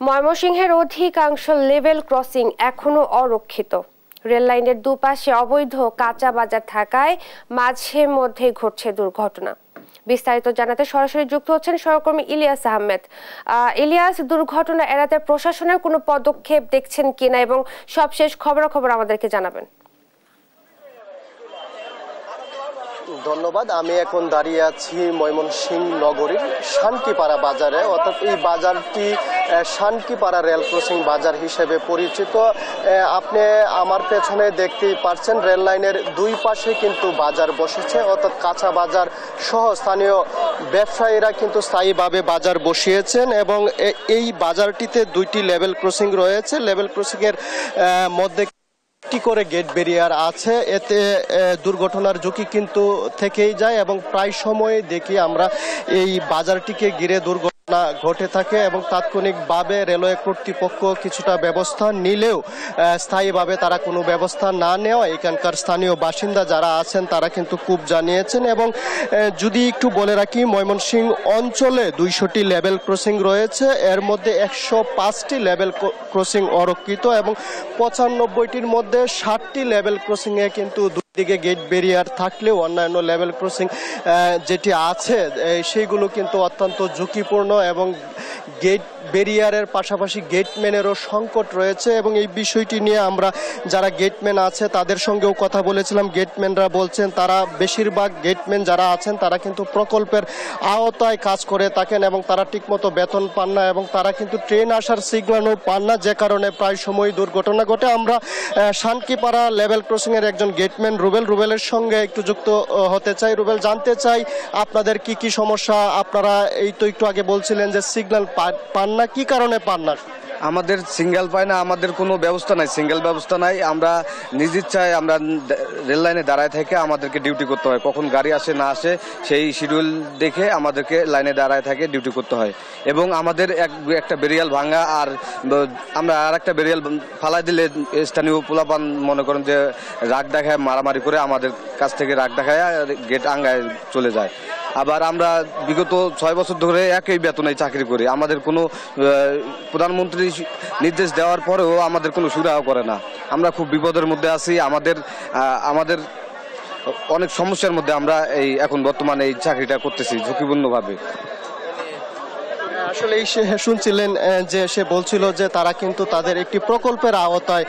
ময়মনসিংহের অধিকাংশ level crossing এখনো অরক্ষিত। রেল লাইনের দুপাশে অবৈধ কাঁচা বাজার থাকায় মাঝে মধ্যে ঘটছে দুর্ঘটনা। বিস্তারিত জানাতে সরাসরি যুক্ত হচ্ছেন সহকর্মী ইলিয়াস আহমেদ। ইলিয়াস, দুর্ঘটনা এড়াতে প্রশাসনের কোনো পদক্ষেপ দেখছেন কিনা এবং সবশেষ খবরাখবর আমাদেরকে জানাবেন। ধন্যবাদ। আমি এখন দাঁড়িয়ে আছি ময়মনসিংহ নগরীর শানকিপাড়া বাজারে, অর্থাৎ এই বাজারটি শানকিপাড়া রেল ক্রসিং বাজার হিসেবে পরিচিত। আপনি আমার পেছনে দেখতেই পাচ্ছেন রেল লাইনের দুই পাশে কিন্তু বাজার বসেছে, অর্থাৎ কাঁচা বাজার সহ স্থানীয় ব্যবসায়ীরা কিন্তু স্থায়ীভাবে বাজার বসিয়েছেন এবং এই বাজারটিতে দুইটি লেভেল ক্রসিং রয়েছে। লেভেল ক্রসিং এর মধ্যে একটি করে গেট ব্যারিয়ার আছে, এতে দুর্ঘটনার ঝুঁকি কিন্তু থেকেই যায় এবং প্রায় সময় দেখি আমরা এই বাজারটিকে ঘিরে দুর্ঘটনা ঘটে থাকে এবং তাৎক্ষণিকভাবে রেলওয়ে কর্তৃপক্ষ কিছুটা ব্যবস্থা নিলেও স্থায়ীভাবে তারা কোনো ব্যবস্থা না নেওয়া এখানকার স্থানীয় বাসিন্দা যারা আছেন তারা কিন্তু খুব জানিয়েছেন। এবং যদি একটু বলে রাখি, ময়মনসিংহ অঞ্চলে 200টি লেভেল ক্রসিং রয়েছে, এর মধ্যে 105টি লেভেল ক্রসিং অরক্ষিত এবং 95টির মধ্যে 60টি লেভেল ক্রসিংয়ে কিন্তু দিকে গেট ব্যারিয়ার থাকলেও অন্যান্য লেভেল ক্রসিং যেটি আছে সেইগুলো কিন্তু অত্যন্ত ঝুঁকিপূর্ণ এবং গেট ব্যারিয়ারের পাশাপাশি গেটম্যানেরও সংকট রয়েছে। এবং এই বিষয়টি নিয়ে আমরা যারা গেটম্যান আছে তাদের সঙ্গেও কথা বলেছিলাম। গেটম্যানরা বলছেন তারা বেশিরভাগ গেটম্যান যারা আছেন তারা কিন্তু প্রকল্পের আওতায় কাজ করে থাকেন এবং তারা ঠিকমতো বেতন পান না এবং তারা কিন্তু ট্রেন আসার সিগন্যালও পান না, যে কারণে প্রায় সময় দুর্ঘটনা ঘটে। আমরা শানকিপাড়া লেভেল ক্রসিংয়ের একজন গেটম্যান রুবেলের সঙ্গে একটু যুক্ত হতে চাই। রুবেল, জানতে চাই আপনাদের কি কি সমস্যা? আপনারা এই তো একটু আগে বলছিলেন যে সিগন্যাল পান না, কি কারণে পান না? আমাদের সিঙ্গেল পায় না, আমাদের কোনো ব্যবস্থা নাই, সিঙ্গেল ব্যবস্থা নাই। আমরা নিজ ইচ্ছায় আমরা রেল লাইনে দাঁড়ায় থেকে আমাদেরকে ডিউটি করতে হয়, কখন গাড়ি আসে না আসে সেই শিডিউল দেখে আমাদেরকে লাইনে দাঁড়ায় থেকে ডিউটি করতে হয়। এবং আমাদের একটা বেরিয়াল ভাঙা, আর আমরা আর একটা বেরিয়াল ফালাই দিলে স্থানীয় পোলাপান মনে করেন যে রাগ দেখায়, মারামারি করে আমাদের কাছ থেকে রাগ দেখায় গেট আঙ্গায় চলে যায়। আবার আমরা বিগত 6 বছর ধরে একই বেতনে চাকরি করি, আমাদের কোনো প্রধানমন্ত্রী নির্দেশ দেওয়ার পরেও আমাদের কোনো সুরাহা করে না। আমরা খুব বিপদের মধ্যে আছি, আমাদের অনেক সমস্যার মধ্যে আমরা এখন বর্তমানে এই চাকরিটা করতেছি ঝুঁকিপূর্ণভাবে। আসলে শুনছিলেন যে সে বলছিল যে তারা কিন্তু তাদের একটি প্রকল্পের আওতায়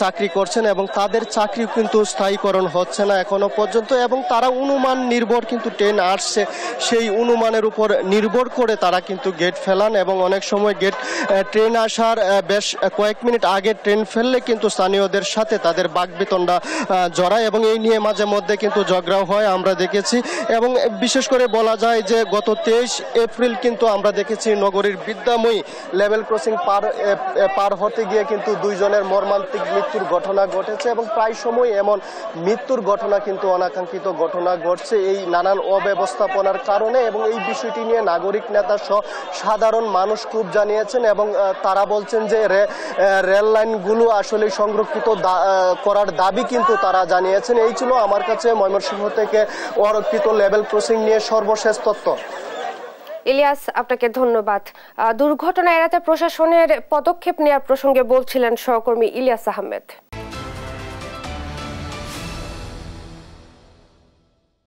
চাকরি করছেন এবং তাদের চাকরি কিন্তু স্থায়ীকরণ হচ্ছে না এখনো পর্যন্ত এবং তারা অনুমান নির্ভর কিন্তু ট্রেন আসছে সেই অনুমানের উপর নির্ভর করে তারা কিন্তু গেট ফেলান এবং অনেক সময় ট্রেন আসার বেশ কয়েক মিনিট আগে ট্রেন ফেললে কিন্তু স্থানীয়দের সাথে তাদের বাকবিতণ্ডা জড়ায় এবং এই নিয়ে মাঝে মধ্যে কিন্তু ঝগড়াও হয় আমরা দেখেছি। এবং বিশেষ করে বলা যায় যে গত 23 এপ্রিল কিন্তু আমরা দেখেছি নগরীর বিদ্যাময়ী লেভেল ক্রসিং পার হতে গিয়ে কিন্তু 2 জনের মর্মান্তিক মৃত্যুর ঘটনা ঘটেছে এবং প্রায় সময় এমন মৃত্যুর ঘটনা কিন্তু অনাকাঙ্ক্ষিত ঘটনা ঘটছে এই নানান অব্যবস্থাপনার কারণে। এবং এই বিষয়টি নিয়ে নাগরিক নেতা সহ সাধারণ মানুষ খুব জানিয়েছেন এবং তারা বলছেন যে রেল লাইনগুলো আসলে সংরক্ষিত করার দাবি কিন্তু তারা জানিয়েছেন। এই ছিল আমার কাছে ময়মনসিংহ থেকে অরক্ষিত লেভেল ক্রসিং নিয়ে সর্বশেষ তথ্য। ইলিয়াস, আপনাকে ধন্যবাদ। দুর্ঘটনা এড়াতে প্রশাসনের পদক্ষেপ নেওয়ার প্রসঙ্গে বলছিলেন সহকর্মী ইলিয়াস আহমেদ।